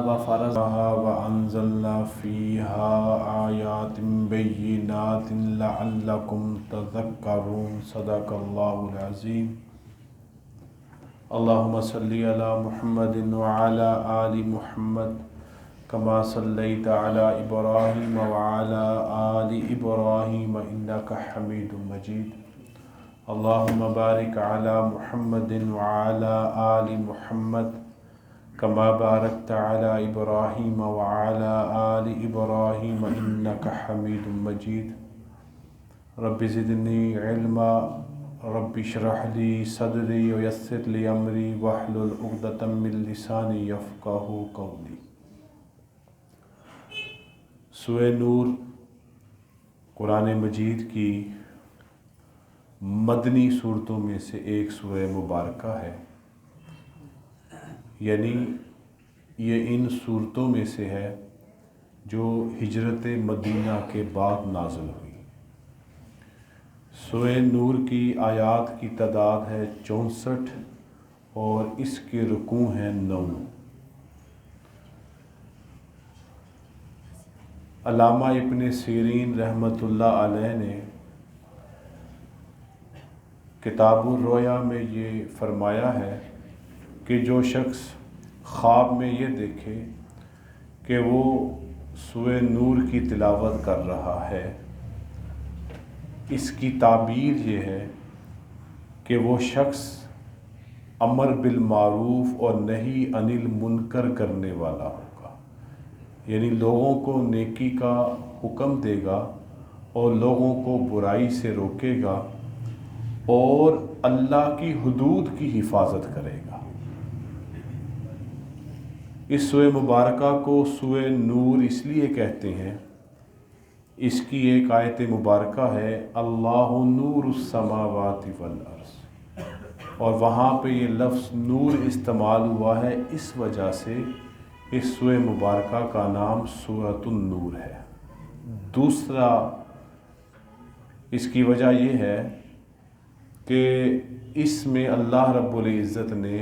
وفرضها وأنزلنا فيها آيات بينات لعلكم تذكرون صدق الله العظيم. اللهم صل على محمد وعلى آل محمد كما صليت على إبراهيم وعلى آل إبراهيم إنك حميد مجيد. اللهم بارك على محمد وعلى آل محمد كما باركت على إبراهيم وعلى آل إبراهيم إنك حميد مجيد. رب زدني علما رب اشرح لي صدري ويسر لي أمري واحلل عقدة من لساني يفقهوا قولي. سورہ نور قرآن مجید کی مدنی صورتوں میں سے ایک سورہ مبارکہ ہے، یعنی یہ ان صورتوں میں سے ہے جو ہجرت مدینہ کے بعد نازل ہوئی. سورہ نور کی آیات کی تعداد ہے 64 اور اس کے رکوع ہیں 9. علامہ ابن سیرین رحمۃ اللہ علیہ نے کتاب الرؤیا میں یہ فرمایا ہے کہ جو شخص خواب میں یہ دیکھے کہ وہ سورہ نور کی تلاوت کر رہا ہے، اس کی تعبیر یہ ہے کہ وہ شخص امر بالمعروف اور نہی عن المنکر کرنے والا ہوگا، یعنی لوگوں کو نیکی کا حکم دے گا اور لوگوں کو برائی سے روکے گا اور اللہ کی حدود کی حفاظت کرے گا. اس سورہ مبارکہ کو سورہ نور اس لیے کہتے ہیں، اس کی ایک آیت مبارکہ ہے اللہ نور السماوات والارض، اور وہاں پہ یہ لفظ نور استعمال ہوا ہے، اس وجہ سے اس سورہ مبارکہ کا نام سورۃ النور ہے. دوسرا اس کی وجہ یہ ہے کہ اس میں اللہ رب العزت نے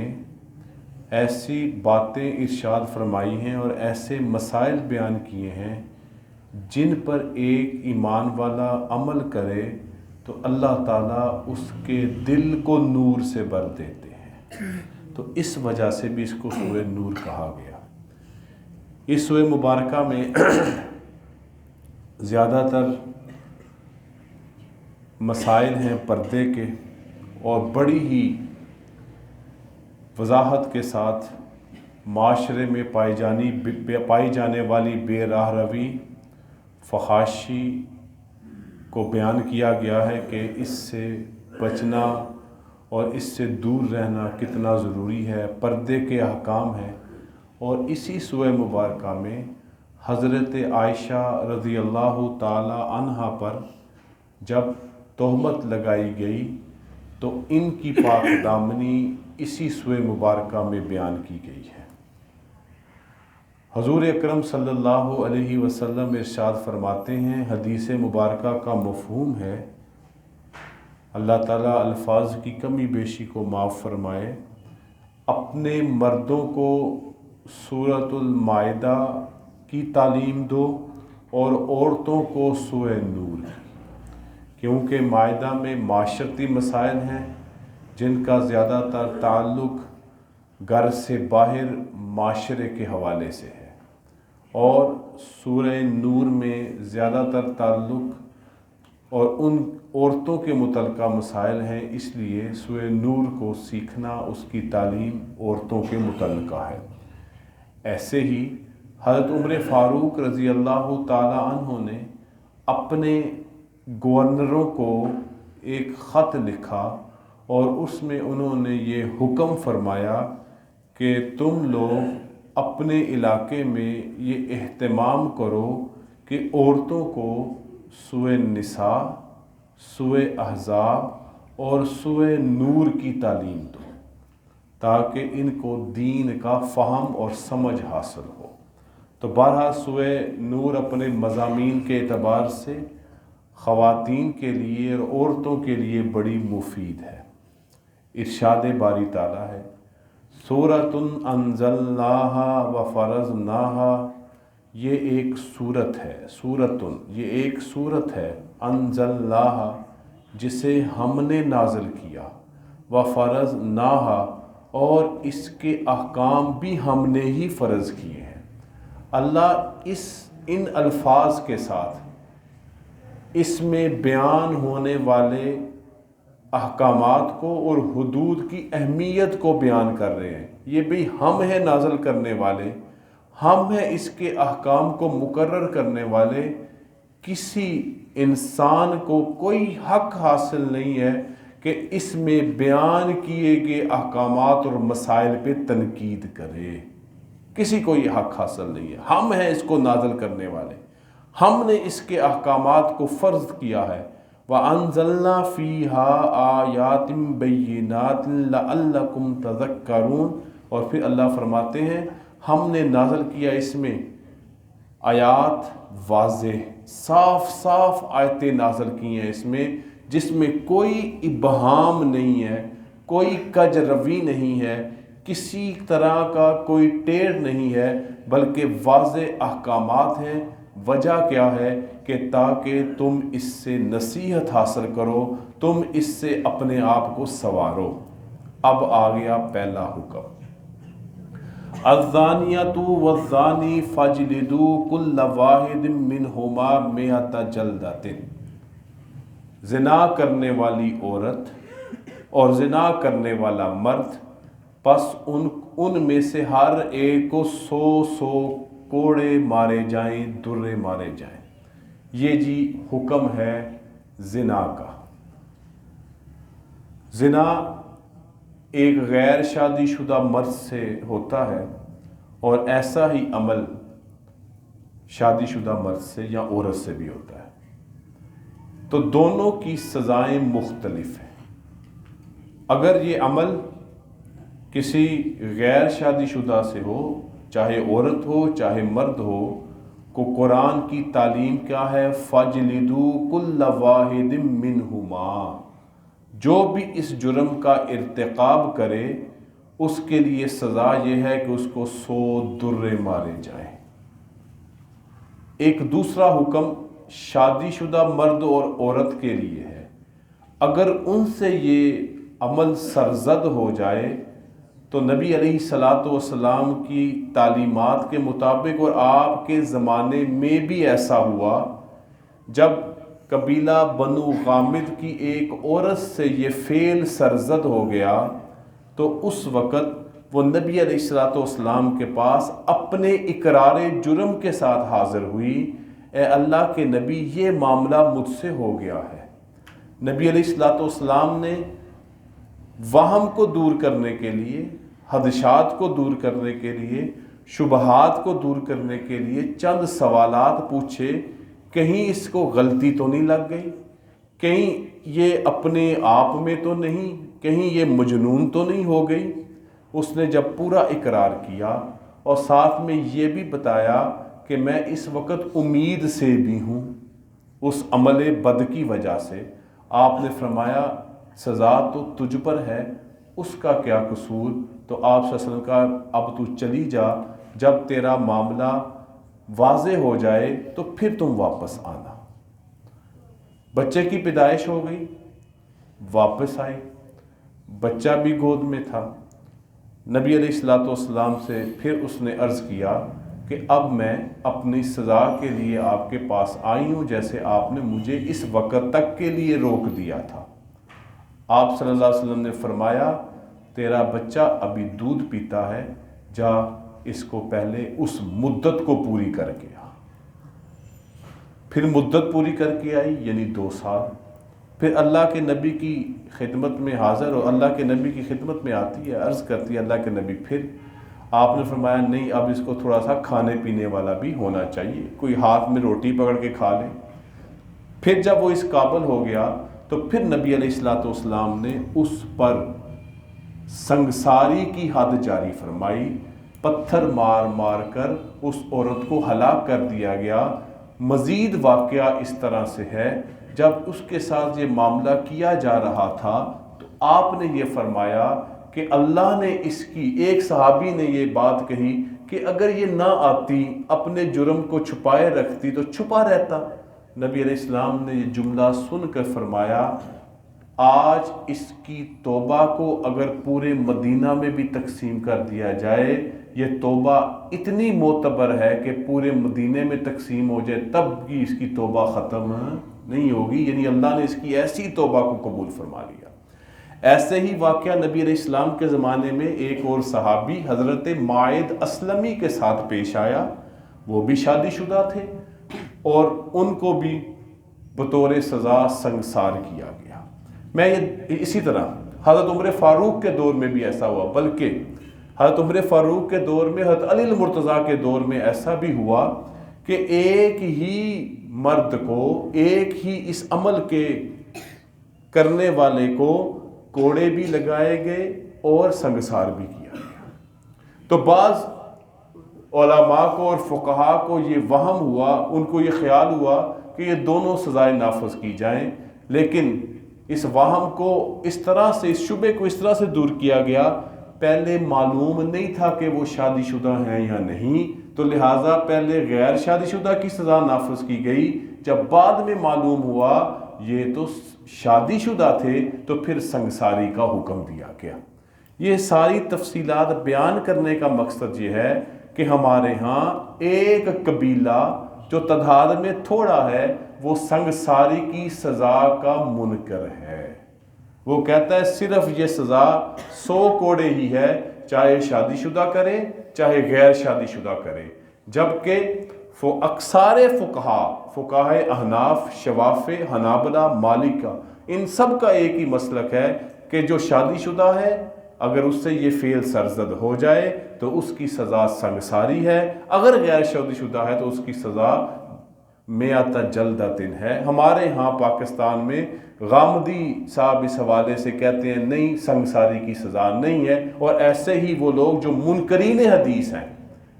ایسی باتیں ارشاد فرمائی ہیں اور ایسے مسائل بیان کیے ہیں جن پر ایک ایمان والا عمل کرے تو اللہ تعالیٰ اس کے دل کو نور سے بھر دیتے ہیں. تو اس وجہ سے بھی اس کو سورہ نور کہا گیا. اس سورہ مبارکہ میں زیادہ تر مسائل ہیں پردے کے، اور بڑی ہی وضاحت کے ساتھ معاشرے میں پائی جانے والی بے راہ روی، فحاشی کو بیان کیا گیا ہے کہ اس سے بچنا اور اس سے دور رہنا کتنا ضروری ہے، پردے کے احکام ہیں. اور اسی سورہ مبارکہ میں حضرت عائشہ رضی اللہ تعالی عنہا پر جب تہمت لگائی گئی تو ان کی پاک دامنی اسی سورہ مبارکہ میں بیان کی گئی ہے. حضور اکرم صلی اللہ علیہ وسلم ارشاد فرماتے ہیں، حدیث مبارکہ کا مفہوم ہے، اللہ تعالیٰ الفاظ کی کمی بیشی کو معاف فرمائے، اپنے مردوں کو سورۃ المائدہ کی تعلیم دو اور عورتوں کو سورہ نور کی، کیونکہ مائدہ میں معاشرتی مسائل ہیں جن کا زیادہ تر تعلق گھر سے باہر معاشرے کے حوالے سے ہے، اور سورہ نور میں زیادہ تر تعلق اور ان عورتوں کے متعلقہ مسائل ہیں، اس لیے سورہ نور کو سیکھنا، اس کی تعلیم عورتوں کے متعلقہ ہے. ایسے ہی حضرت عمر فاروق رضی اللہ تعالی عنہ نے اپنے گورنروں کو ایک خط لکھا اور اس میں انہوں نے یہ حکم فرمایا کہ تم لوگ اپنے علاقے میں یہ اہتمام کرو کہ عورتوں کو سورہ نساء، سورہ احزاب اور سورہ نور کی تعلیم دو تاکہ ان کو دین کا فہم اور سمجھ حاصل ہو. تو بہرحال سورہ نور اپنے مضامین کے اعتبار سے خواتین کے لیے اور عورتوں کے لیے بڑی مفید ہے. ارشاد باری تعالیٰ ہے سورۃ انزلناہا و فرضناہا، یہ ایک سورت ہے، سورۃ یہ ایک سورت ہے، انزلناہا جسے ہم نے نازل کیا، و فرضناہا اور اس کے احکام بھی ہم نے ہی فرض کیے ہیں۔ اللہ ان الفاظ کے ساتھ اس میں بیان ہونے والے احکامات کو اور حدود کی اہمیت کو بیان کر رہے ہیں۔ یہ بھی ہم ہیں نازل کرنے والے، ہم ہیں اس کے احکام کو مقرر کرنے والے۔ کسی انسان کو کوئی حق حاصل نہیں ہے کہ اس میں بیان کیے گئے احکامات اور مسائل پہ تنقید کرے، کسی کو یہ حق حاصل نہیں ہے۔ ہم ہیں اس کو نازل کرنے والے، ہم نے اس کے احکامات کو فرض کیا ہے۔ وَأَنزَلْنَا فِيهَا آيَاتٍ بَيِّنَاتٍ لَعَلَّكُمْ تَذَكَّرُونَ، اور پھر اللہ فرماتے ہیں ہم نے نازل کیا اس میں آیات واضح، صاف صاف آیتیں نازل کی ہیں اس میں، جس میں کوئی ابہام نہیں ہے، کوئی کج روی نہیں ہے، کسی طرح کا کوئی ٹیڑھ نہیں ہے، بلکہ واضح احکامات ہیں۔ وجہ کیا ہے کہ تاکہ تم اس سے نصیحت حاصل کرو، تم اس سے اپنے آپ کو سنوارو۔ اب آ گیا پہلا حکم، الزانیۃ والزانی فاجلدوا کل واحد منہما مئۃ جلدۃ، زنا کرنے والی عورت اور زنا کرنے والا مرد، پس ان میں سے ہر ایک کو 100 کوڑے مارے جائیں، درے مارے جائیں۔ یہ جی حکم ہے زنا کا۔ زنا ایک غیر شادی شدہ مرد سے ہوتا ہے، اور ایسا ہی عمل شادی شدہ مرد سے یا عورت سے بھی ہوتا ہے، تو دونوں کی سزائیں مختلف ہیں۔ اگر یہ عمل کسی غیر شادی شدہ سے ہو، چاہے عورت ہو چاہے مرد ہو، کو قرآن کی تعلیم کیا ہے؟ فَاجْلِدُوا كُلَّ وَاحِدٍ مِّنْهُمَا، جو بھی اس جرم کا ارتکاب کرے اس کے لیے سزا یہ ہے کہ اس کو 100 درے مارے جائیں۔ ایک دوسرا حکم شادی شدہ مرد اور عورت کے لیے ہے، اگر ان سے یہ عمل سرزد ہو جائے تو نبی علیہ الصلاۃ والسلام کی تعلیمات کے مطابق، اور آپ کے زمانے میں بھی ایسا ہوا، جب قبیلہ بنو غامد کی ایک عورت سے یہ فعل سرزد ہو گیا تو اس وقت وہ نبی علیہ الصلاۃ والسلام کے پاس اپنے اقرار جرم کے ساتھ حاضر ہوئی، اے اللہ کے نبی یہ معاملہ مجھ سے ہو گیا ہے۔ نبی علیہ الصلاۃ والسلام نے وہم کو دور کرنے کے لیے، خدشات کو دور کرنے کے لیے، شبہات کو دور کرنے کے لیے چند سوالات پوچھے، کہیں اس کو غلطی تو نہیں لگ گئی، کہیں یہ اپنے آپ میں تو نہیں، کہیں یہ مجنون تو نہیں ہو گئی۔ اس نے جب پورا اقرار کیا اور ساتھ میں یہ بھی بتایا کہ میں اس وقت امید سے بھی ہوں اس عمل بد کی وجہ سے، آپ نے فرمایا سزا تو تجھ پر ہے، اس کا کیا قصور؟ تو آپ صلی اللہ علیہ وسلم کا اب تو چلی جا، جب تیرا معاملہ واضح ہو جائے تو پھر تم واپس آنا۔ بچے کی پیدائش ہو گئی، واپس آئی، بچہ بھی گود میں تھا۔ نبی علیہ الصلاۃ والسلام سے پھر اس نے عرض کیا کہ اب میں اپنی سزا کے لیے آپ کے پاس آئی ہوں، جیسے آپ نے مجھے اس وقت تک کے لیے روک دیا تھا۔ آپ صلی اللہ علیہ وسلم نے فرمایا تیرا بچہ ابھی دودھ پیتا ہے، جا اس کو پہلے اس مدت کو پوری کر کے آ۔ پھر مدت پوری کر کے آئی، یعنی 2 سال۔ پھر اللہ کے نبی کی خدمت میں حاضر، اور اللہ کے نبی کی خدمت میں آتی ہے، عرض کرتی ہے اللہ کے نبی پھر؟ آپ نے فرمایا نہیں، اب اس کو تھوڑا سا کھانے پینے والا بھی ہونا چاہیے، کوئی ہاتھ میں روٹی پکڑ کے کھا لے۔ پھر جب وہ اس قابل ہو گیا تو پھر نبی علیہ الصلاۃ والسلام نے اس پر سنگساری کی حد جاری فرمائی، پتھر مار مار کر اس عورت کو ہلاک کر دیا گیا۔ مزید واقعہ اس طرح سے ہے، جب اس کے ساتھ یہ معاملہ کیا جا رہا تھا تو آپ نے یہ فرمایا کہ اللہ نے اس کی، ایک صحابی نے یہ بات کہی کہ اگر یہ نہ آتی، اپنے جرم کو چھپائے رکھتی تو چھپا رہتا۔ نبی علیہ السلام نے یہ جملہ سن کر فرمایا آج اس کی توبہ کو اگر پورے مدینہ میں بھی تقسیم کر دیا جائے، یہ توبہ اتنی معتبر ہے کہ پورے مدینے میں تقسیم ہو جائے تب بھی اس کی توبہ ختم نہیں ہوگی، یعنی اللہ نے اس کی ایسی توبہ کو قبول فرما لیا۔ ایسے ہی واقعہ نبی علیہ السلام کے زمانے میں ایک اور صحابی حضرت ماعد اسلمی کے ساتھ پیش آیا، وہ بھی شادی شدہ تھے اور ان کو بھی بطور سزا سنگسار کیا گیا۔ میں یہ اسی طرح حضرت عمر فاروق کے دور میں بھی ایسا ہوا، بلکہ حضرت عمر فاروق کے دور میں، حضرت علی المرتضیٰ کے دور میں ایسا بھی ہوا کہ ایک ہی مرد کو، ایک ہی اس عمل کے کرنے والے کو کوڑے بھی لگائے گئے اور سنگسار بھی کیا گیا۔ تو بعض علماء کو اور فقہاء کو یہ وہم ہوا، ان کو یہ خیال ہوا کہ یہ دونوں سزائیں نافذ کی جائیں، لیکن اس وہم کو اس طرح سے، اس شبے کو اس طرح سے دور کیا گیا، پہلے معلوم نہیں تھا کہ وہ شادی شدہ ہیں یا نہیں، تو لہٰذا پہلے غیر شادی شدہ کی سزا نافذ کی گئی۔ جب بعد میں معلوم ہوا یہ تو شادی شدہ تھے تو پھر سنگساری کا حکم دیا گیا۔ یہ ساری تفصیلات بیان کرنے کا مقصد یہ ہے کہ ہمارے ہاں ایک قبیلہ جو تعداد میں تھوڑا ہے وہ سنگساری کی سزا کا منکر ہے۔ وہ کہتا ہے صرف یہ سزا 100 کوڑے ہی ہے، چاہے شادی شدہ کرے چاہے غیر شادی شدہ کرے، جبکہ اکثر فقہائے احناف، شوافع، حنابلہ، مالکہ، ان سب کا ایک ہی مسلک ہے کہ جو شادی شدہ ہے اگر اس سے یہ فعل سرزد ہو جائے تو اس کی سزا سنگساری ہے، اگر غیر شادی شدہ ہے تو اس کی سزا میات جلدتن ہے۔ ہمارے ہاں پاکستان میں غامدی صاحب اس حوالے سے کہتے ہیں نہیں، سنگساری کی سزا نہیں ہے، اور ایسے ہی وہ لوگ جو منکرین حدیث ہیں،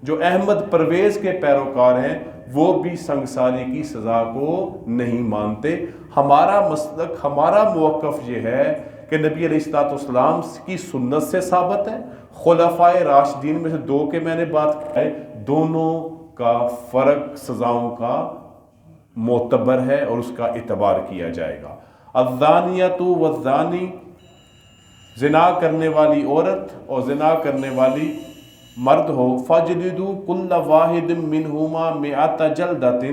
جو احمد پرویز کے پیروکار ہیں، وہ بھی سنگساری کی سزا کو نہیں مانتے۔ ہمارا مسلک، ہمارا موقف یہ ہے کہ نبی علیہ الصلوۃ والسلام کی سنت سے ثابت ہے، خلفائے راشدین میں سے 2 کے میں نے بات کی ہے، دونوں کا فرق سزاؤں کا معتبر ہے اور اس کا اعتبار کیا جائے گا۔ الزانیۃ والزانی، زنا کرنے والی عورت اور زنا کرنے والی مرد ہو، فَاجْلِدُوا كُلَّ وَاحِدٍ مِّنْهُمَا مِائَةَ جَلْدَةٍ،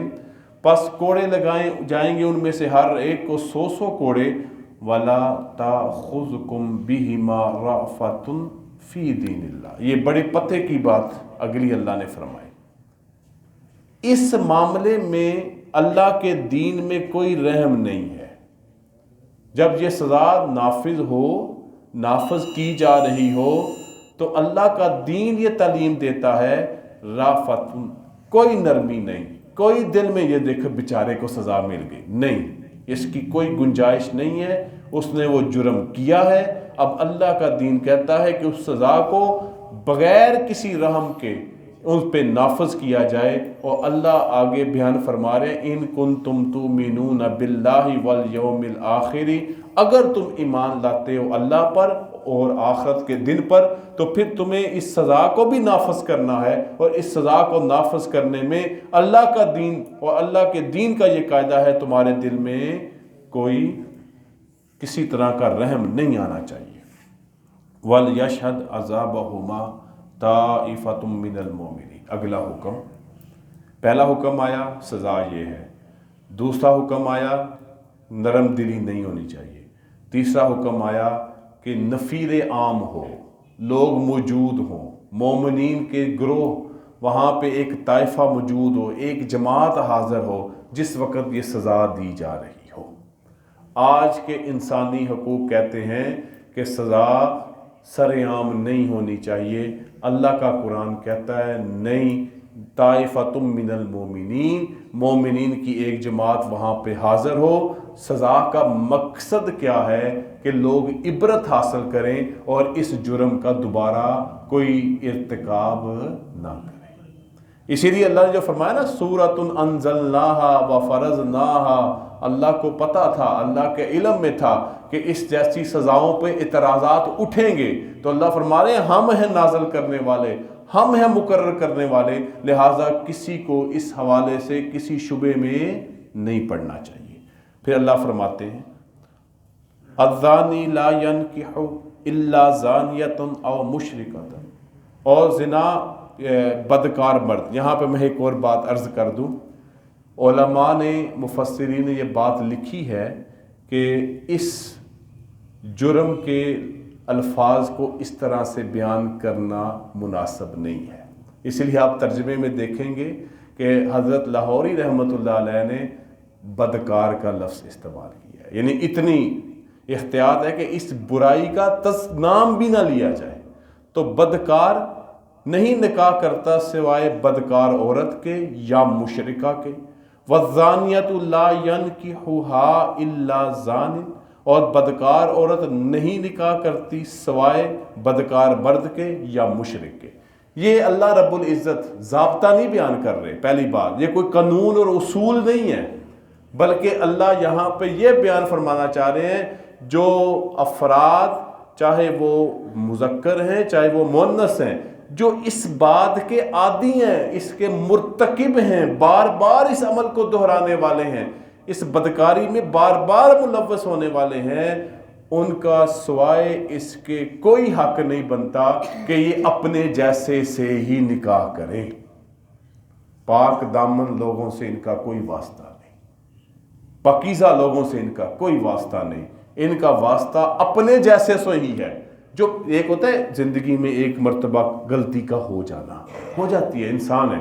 پس کوڑے لگائے جائیں گے ان میں سے ہر ایک کو 100 کوڑے، وَلَا تَأْخُذْكُمْ بِهِمَا رَأْفَةٌ فِي دِينِ اللَّهِ۔ یہ بڑے پتے کی بات اگلی اللہ نے فرمائی۔ اس معاملے میں اللہ کے دین میں کوئی رحم نہیں ہے۔ جب یہ سزا نافذ کی جا رہی ہو تو اللہ کا دین یہ تعلیم دیتا ہے رافت، کوئی نرمی نہیں، کوئی دل میں یہ دیکھ بیچارے کو سزا مل گئی، نہیں، اس کی کوئی گنجائش نہیں ہے، اس نے وہ جرم کیا ہے۔ اب اللہ کا دین کہتا ہے کہ اس سزا کو بغیر کسی رحم کے اس پہ نافذ کیا جائے، اور اللہ آگے بیان فرما رہے ہیں ان کنتم تؤمنون باللہ والیوم الآخر، اگر تم ایمان لاتے ہو اللہ پر اور آخرت کے دن پر تو پھر تمہیں اس سزا کو بھی نافذ کرنا ہے، اور اس سزا کو نافذ کرنے میں اللہ کا دین اور اللہ کے دین کا یہ قاعدہ ہے تمہارے دل میں کوئی کسی طرح کا رحم نہیں آنا چاہیے۔ وَلْيَشْهَدْ عَذَابَهُمَا طَائِفَةٌ مِّنَ الْمُؤْمِنِينَ۔ اگلا حکم، پہلا حکم آیا سزا یہ ہے، دوسرا حکم آیا نرم دلی نہیں ہونی چاہیے، تیسرا حکم آیا کہ نفیر عام ہو، لوگ موجود ہوں، مومنین کے گروہ، وہاں پہ ایک طائفہ موجود ہو، ایک جماعت حاضر ہو جس وقت یہ سزا دی جا رہی ہو۔ آج کے انسانی حقوق کہتے ہیں کہ سزا سر عام نہیں ہونی چاہیے، اللہ کا قرآن کہتا ہے نہیں، طائفۃ من المومنین، مومنین کی ایک جماعت وہاں پہ حاضر ہو۔ سزا کا مقصد کیا ہے کہ لوگ عبرت حاصل کریں اور اس جرم کا دوبارہ کوئی ارتکاب نہ کریں۔ اسی لیے اللہ نے جو فرمایا نا سورۃ انزلناہا وفرضناہا اللہ کو پتہ تھا، اللہ کے علم میں تھا کہ اس جیسی سزاؤں پہ اعتراضات اٹھیں گے، تو اللہ فرما رہے ہیں ہم ہیں نازل کرنے والے، ہم ہیں مقرر کرنے والے، لہٰذا کسی کو اس حوالے سے کسی شبے میں نہیں پڑنا چاہیے۔ پھر اللہ فرماتے ہیں الزانی لا ينکح الا زانیۃ او مشرکۃ، اور زنا بدکار مرد۔ یہاں پہ میں ایک اور بات عرض کر دوں، علماء نے، مفسرین نے یہ بات لکھی ہے کہ اس جرم کے الفاظ کو اس طرح سے بیان کرنا مناسب نہیں ہے، اس لیے آپ ترجمے میں دیکھیں گے کہ حضرت لاہوری رحمۃ اللہ علیہ نے بدکار کا لفظ استعمال کیا ہے، یعنی اتنی احتیاط ہے کہ اس برائی کا نام بھی نہ لیا جائے۔ تو بدکار نہیں نکاح کرتا سوائے بدکار عورت کے یا مشرکہ کے، والزانیۃ لا ينکحها الا زان، اور بدکار عورت نہیں نکاح کرتی سوائے بدکار مرد کے یا مشرک کے۔ یہ اللہ رب العزت ضابطہ نہیں بیان کر رہے، پہلی بات یہ کوئی قانون اور اصول نہیں ہے، بلکہ اللہ یہاں پہ یہ بیان فرمانا چاہ رہے ہیں جو افراد، چاہے وہ مذکر ہیں چاہے وہ مؤنث ہیں، جو اس بات کے عادی ہیں، اس کے مرتکب ہیں، بار بار اس عمل کو دہرانے والے ہیں، اس بدکاری میں بار بار ملوث ہونے والے ہیں، ان کا سوائے اس کے کوئی حق نہیں بنتا کہ یہ اپنے جیسے سے ہی نکاح کریں۔ پاک دامن لوگوں سے ان کا کوئی واسطہ نہیں، پاکیزہ لوگوں سے ان کا کوئی واسطہ نہیں، ان کا واسطہ اپنے جیسے سے ہی ہے۔ جو ایک ہوتا ہے زندگی میں ایک مرتبہ غلطی کا ہو جانا، ہو جاتی ہے، انسان ہے،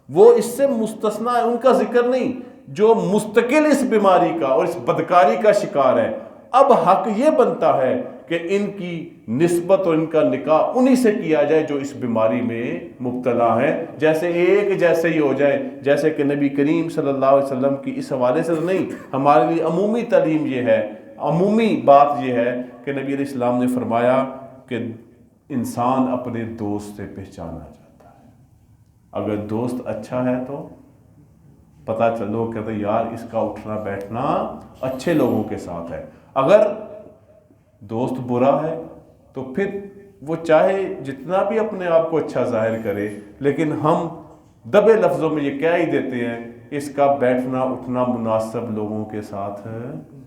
وہ اس سے مستثنا ہے، ان کا ذکر نہیں۔ جو مستقل اس بیماری کا اور اس بدکاری کا شکار ہے، اب حق یہ بنتا ہے کہ ان کی نسبت اور ان کا نکاح انہی سے کیا جائے جو اس بیماری میں مبتلا ہے، جیسے ایک جیسے ہی ہو جائے، جیسے کہ نبی کریم صلی اللہ علیہ وسلم کی اس حوالے سے نہیں، ہمارے لیے عمومی تعلیم یہ ہے، عمومی بات یہ ہے کہ نبی علیہ السلام نے فرمایا کہ انسان اپنے دوست سے پہچانا جاتا ہے۔ اگر دوست اچھا ہے تو پتہ چلو کہتے یار اس کا اٹھنا بیٹھنا اچھے لوگوں کے ساتھ ہے، اگر دوست برا ہے تو پھر وہ چاہے جتنا بھی اپنے آپ کو اچھا ظاہر کرے، لیکن ہم دبے لفظوں میں یہ کہہ ہی دیتے ہیں اس کا بیٹھنا اٹھنا مناسب لوگوں کے ساتھ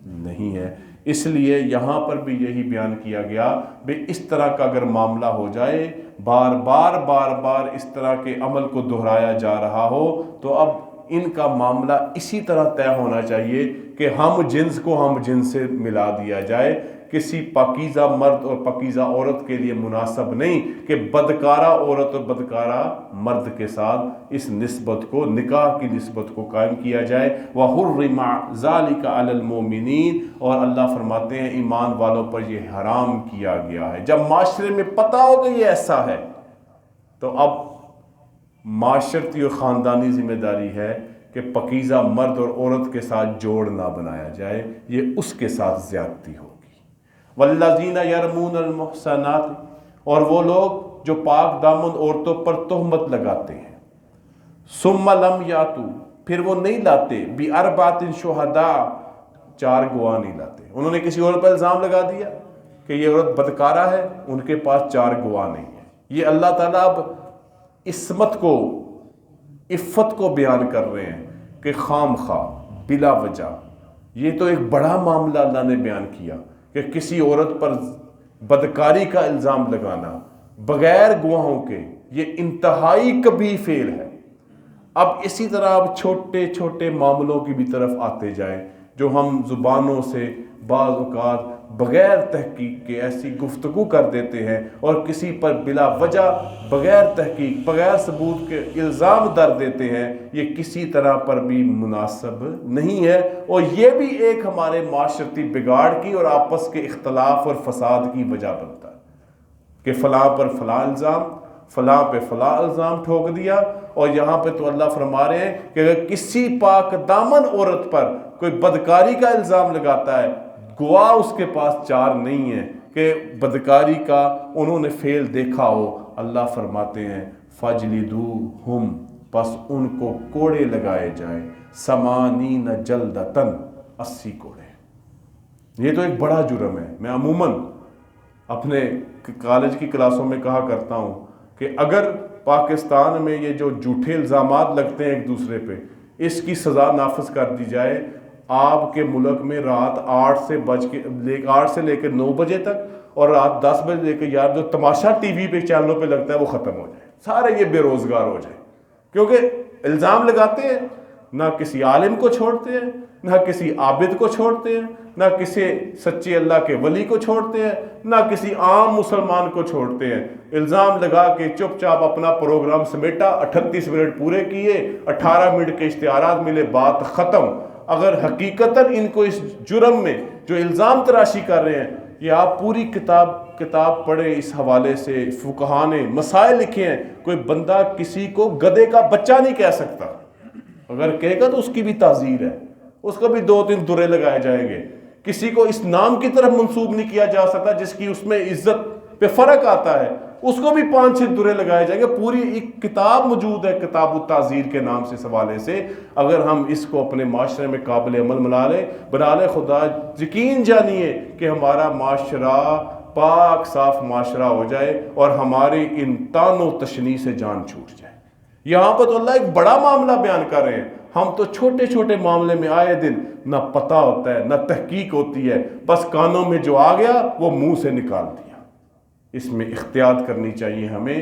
نہیں ہے۔ اس لیے یہاں پر بھی یہی بیان کیا گیا بھئی اس طرح کا اگر معاملہ ہو جائے، بار بار اس طرح کے عمل کو دہرایا جا رہا ہو، تو اب ان کا معاملہ اسی طرح طے ہونا چاہیے کہ ہم جنس کو ہم جنس سے ملا دیا جائے، کسی پاکیزہ مرد اور پاکیزہ عورت کے لیے مناسب نہیں کہ بدکارہ عورت اور بدکارہ مرد کے ساتھ اس نسبت کو، نکاح کی نسبت کو قائم کیا جائے۔ وَحُرِّمَ ذَلِكَ عَلَى الْمُؤْمِنِينَ، اور اللہ فرماتے ہیں ایمان والوں پر یہ حرام کیا گیا ہے۔ جب معاشرے میں پتہ ہو کہ یہ ایسا ہے تو اب معاشرتی اور خاندانی ذمہ داری ہے کہ پاکیزہ مرد اور عورت کے ساتھ جوڑ نہ بنایا جائے، یہ اس کے ساتھ زیادتی ہوگی۔ والذین یرمون المحصنات، اور وہ لوگ جو پاک دامن عورتوں پر تہمت لگاتے ہیں، ثم لم یاتوا، پھر وہ نہیں لاتے، باربعۃ شہداء، 4 گواہ نہیں لاتے، انہوں نے کسی اور پر الزام لگا دیا کہ یہ عورت بدکارہ ہے، ان کے پاس 4 گواہ نہیں ہیں۔ یہ اللہ تعالیٰ اب عصمت کو، عفت کو بیان کر رہے ہیں کہ خام خواہ بلا وجہ، یہ تو ایک بڑا معاملہ اللہ نے بیان کیا کہ کسی عورت پر بدکاری کا الزام لگانا بغیر گواہوں کے، یہ انتہائی کبیح فعل ہے۔ اب اسی طرح اب چھوٹے چھوٹے معاملوں کی بھی طرف آتے جائیں جو ہم زبانوں سے بعض اوقات بغیر تحقیق کے ایسی گفتگو کر دیتے ہیں اور کسی پر بلا وجہ بغیر تحقیق بغیر ثبوت کے الزام در دیتے ہیں، یہ کسی طرح پر بھی مناسب نہیں ہے، اور یہ بھی ایک ہمارے معاشرتی بگاڑ کی اور آپس کے اختلاف اور فساد کی وجہ بنتا ہے کہ فلاں پر فلاں الزام، فلاں پہ فلاں الزام ٹھوک دیا۔ اور یہاں پہ تو اللہ فرما رہے ہیں کہ اگر کسی پاک دامن عورت پر کوئی بدکاری کا الزام لگاتا ہے، گواہ اس کے پاس 4 نہیں ہیں کہ بدکاری کا انہوں نے فعل دیکھا ہو، اللہ فرماتے ہیں فَجْلِدُوهُمْ، پس ان کو کوڑے لگائے جائیں، 80 جلدتاً، 80 کوڑے. یہ تو ایک بڑا جرم ہے. میں عموماً اپنے کالج کی کلاسوں میں کہا کرتا ہوں کہ اگر پاکستان میں یہ جو جھوٹے الزامات لگتے ہیں ایک دوسرے پہ، اس کی سزا نافذ کر دی جائے، آپ کے ملک میں رات 8 سے لے کے 9 بجے تک اور رات 10 بجے لے کے جو تماشا ٹی وی پہ چینلوں پہ لگتا ہے وہ ختم ہو جائے، سارے یہ بے روزگار ہو جائے. کیونکہ الزام لگاتے ہیں، نہ کسی عالم کو چھوڑتے ہیں، نہ کسی عابد کو چھوڑتے ہیں، نہ کسی سچے اللہ کے ولی کو چھوڑتے ہیں، نہ کسی عام مسلمان کو چھوڑتے ہیں. الزام لگا کے چپ چاپ اپنا پروگرام سمیٹا، 38 منٹ پورے کیے، 18 منٹ کے اشتہارات ملے، بات ختم. اگر حقیقتاً ان کو اس جرم میں جو الزام تراشی کر رہے ہیں، یہ آپ پوری کتاب پڑھیں، اس حوالے سے فقہاء نے مسائل لکھے ہیں. کوئی بندہ کسی کو گدھے کا بچہ نہیں کہہ سکتا، اگر کہے گا تو اس کی بھی تعزیر ہے، اس کو بھی 2-3 درے لگائے جائیں گے. کسی کو اس نام کی طرف منسوب نہیں کیا جا سکتا جس کی اس میں عزت پہ فرق آتا ہے، اس کو بھی 5-6 درے لگائے جائیں گے. پوری ایک کتاب موجود ہے کتاب التعزیر کے نام سے، اس حوالے سے اگر ہم اس کو اپنے معاشرے میں قابل عمل بنا لے خدا یقین جانیے کہ ہمارا معاشرہ پاک صاف معاشرہ ہو جائے اور ہماری ان تان و تشنی سے جان چھوٹ جائے. یہاں پر تو اللہ ایک بڑا معاملہ بیان کر رہے ہیں، ہم تو چھوٹے چھوٹے معاملے میں آئے دن نہ پتہ ہوتا ہے نہ تحقیق ہوتی ہے، بس کانوں میں جو آ گیا وہ منہ سے نکال دیا. اس میں احتیاط کرنی چاہیے ہمیں.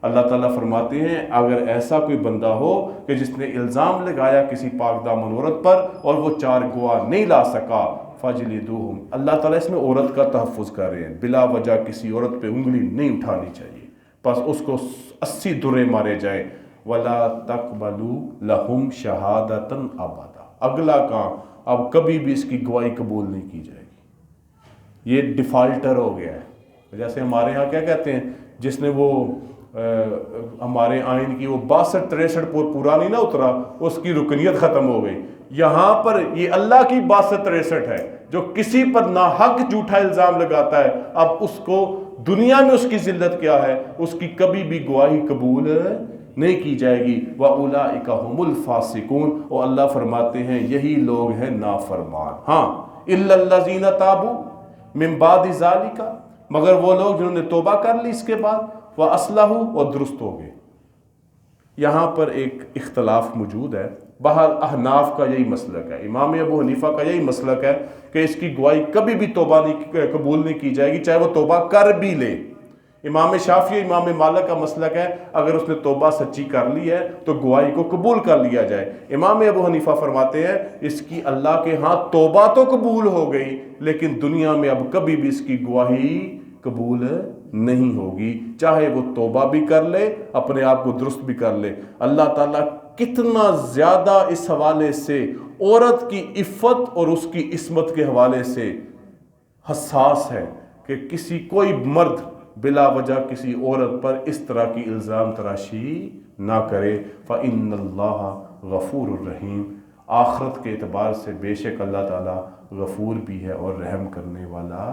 اللہ تعالیٰ فرماتے ہیں اگر ایسا کوئی بندہ ہو کہ جس نے الزام لگایا کسی پاک دامن عورت پر اور وہ 4 گواہ نہیں لا سکا، فَجْلِدُوهُمْ. اللہ تعالیٰ اس میں عورت کا تحفظ کر رہے ہیں، بلا وجہ کسی عورت پہ انگلی نہیں اٹھانی چاہیے، بس اس کو 80 درے مارے جائیں. وَلَا تَقْبَلُوا لَهُمْ شَهَادَةً أَبَدًا. اگلا کام، اب کبھی بھی اس کی گواہی قبول نہیں کی جائے گی. یہ ڈیفالٹر ہو گیا ہے. جیسے ہمارے ہاں کیا کہتے ہیں، جس نے وہ ہمارے آئین کی وہ 62-63 پورا نہیں نہ اترا، اس کی رکنیت ختم ہو گئی. یہاں پر یہ اللہ کی 62-63 ہے. جو کسی پر ناحق جھوٹا الزام لگاتا ہے، اب اس کو دنیا میں اس کی ذلت کیا ہے، اس کی کبھی بھی گواہی قبول نہیں کی جائے گی. وَأُولَئِكَ هُمُ الْفَاسِقُونَ. اور اللہ فرماتے ہیں یہی لوگ ہیں نافرمان. ہاں إِلَّا الَّذِينَ تَابُوا مِن بَعْدِ ذَلِكَ، مگر وہ لوگ جنہوں نے توبہ کر لی اس کے بعد، وَأَصْلَحُوا، اور درست ہو گئے. یہاں پر ایک اختلاف موجود ہے. بہر احناف کا یہی مسلک ہے، امام ابو حنیفہ کا یہی مسلک ہے کہ اس کی گواہی کبھی بھی توبہ قبول نہیں کی جائے گی، چاہے وہ توبہ کر بھی لے. امام شافعی امام مالک کا مسلک ہے اگر اس نے توبہ سچی کر لی ہے تو گواہی کو قبول کر لیا جائے. امام ابو حنیفہ فرماتے ہیں اس کی اللہ کے ہاں توبہ تو قبول ہو گئی، لیکن دنیا میں اب کبھی بھی اس کی گواہی قبول نہیں ہوگی، چاہے وہ توبہ بھی کر لے، اپنے آپ کو درست بھی کر لے. اللہ تعالیٰ کتنا زیادہ اس حوالے سے عورت کی عفت اور اس کی عصمت کے حوالے سے حساس ہے کہ کوئی مرد بلا وجہ کسی عورت پر اس طرح کی الزام تراشی نہ کرے. فَإِنَّ اللَّهَ غَفُورٌ الرحیم. آخرت کے اعتبار سے بے شک اللہ تعالیٰ غفور بھی ہے اور رحم کرنے والا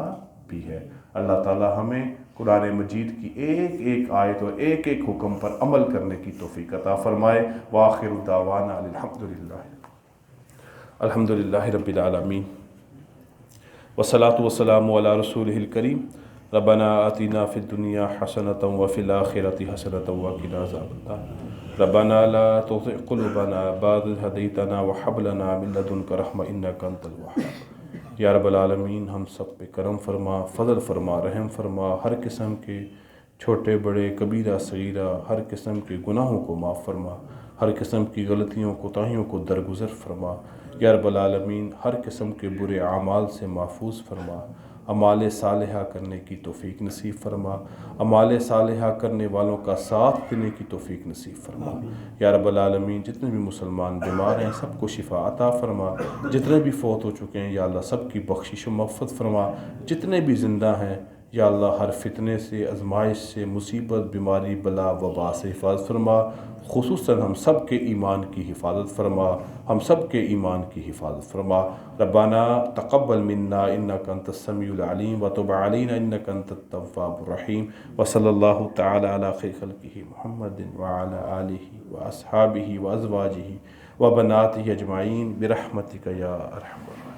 بھی ہے. اللہ تعالیٰ ہمیں قرآن مجید کی ایک ایک آیت اور ایک ایک حکم پر عمل کرنے کی توفیق عطا فرمائے. وآخر دعوانا الحمدللہ رب العالمین، والصلاة والسلام علی رسولہ الکریم. ربنا آتنا فی الدنیا حسنۃ وفی الآخرۃ حسنۃ وقنا عذاب النار. ربنا لا تزغ قلوبنا بعد إذ هديتنا وهب لنا من لدنك رحمة إنك أنت الوهاب. یا رب العالمین ہم سب پہ کرم فرما، فضل فرما، رحم فرما. ہر قسم کے چھوٹے بڑے کبیرہ صغیرہ ہر قسم کے گناہوں کو معاف فرما، ہر قسم کی غلطیوں کوتاہیوں کو درگزر فرما. یا رب العالمین ہر قسم کے برے اعمال سے محفوظ فرما، اعمال صالحہ کرنے کی توفیق نصیب فرما، اعمال صالحہ کرنے والوں کا ساتھ دینے کی توفیق نصیب فرما. یا رب العالمین جتنے بھی مسلمان بیمار ہیں سب کو شفا عطا فرما، جتنے بھی فوت ہو چکے ہیں یا اللہ سب کی بخشش و مغفرت فرما. جتنے بھی زندہ ہیں یا اللہ ہر فتنے سے، آزمائش سے، مصیبت، بیماری، بلا، وبا سے حفاظت فرما. خصوصاً ہم سب کے ایمان کی حفاظت فرما، ہم سب کے ایمان کی حفاظت فرما. ربنا تقبل منا انک انت السمیع العلیم وتب علینا انک انت التواب الرحیم. وصلی اللہ تعالی علی خیر خلقہ محمد وعلی آلہ واصحابہ وازواجہ وبناتہ اجمعین برحمتک یا ارحم الراحمین.